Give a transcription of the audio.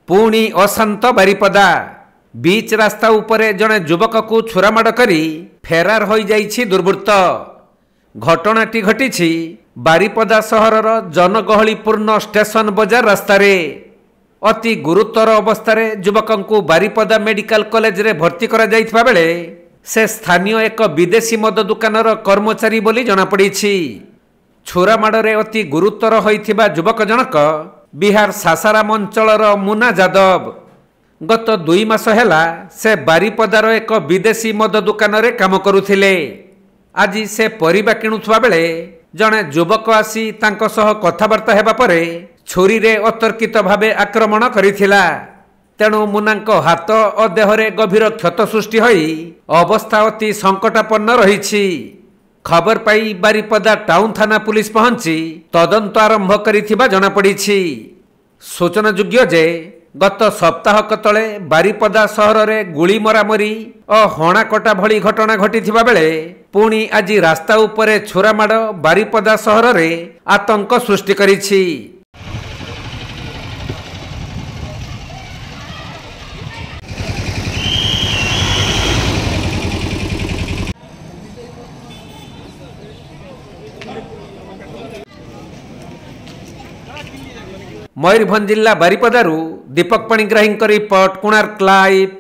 पुणी अशांत बारिपदा बीच रास्ता उपरे जड़े युवक को छुरामाड़ करी फेरार हो जाइछि दुर्बृत्त। घटनाटी घटी बारिपदा सहरर जनगहलीपूर्ण स्टेशन बजार रास्तार। अति गुरुतर अवस्था युवक को बारिपदा मेडिकल कॉलेज रे भर्ती करा जाइथिबा बेले से स्थानीय एक विदेशी मद दुकानर कर्मचारी बोली जनापड़ी। छुरामाड़े अति गुरुतर होइथिबा युवक जनक बिहार सासाराम अंचलर मुना यादव। गत 2 मास हेला से बारिपदार एक विदेशी मद दुकान रे काम करुथिले। आज से परिबा किणुथुवा बेले जड़े युवक आसी तांको सह कथबार्ता हेबा परे छुरी रे अतर्कित भावे आक्रमण करिथिला। तेणु मुनांको हाथ और देहरे गभीर क्षत सृष्टि होई अवस्था अति संकटापन्न रहिछि। खबर पाई बारिपदा टाउन थाना पुलिस पहुंची तदंत आरंभ करिथिबा जनापड़िछि। सूचनायोग्य जे गत सप्ताहक तले बारिपदा सहर रे गुली मरामरी और हणाकटा भली घटना घटिथिबा बेले पुणी आज रास्ता उपरे छुरामाड़ बारिपदा सहर रे आतंक सृष्टि करिछि। मयूरभंज जिला बारिपदारू दीपक पाणिग्राही रिपोर्ट, कोणार्क लाइव।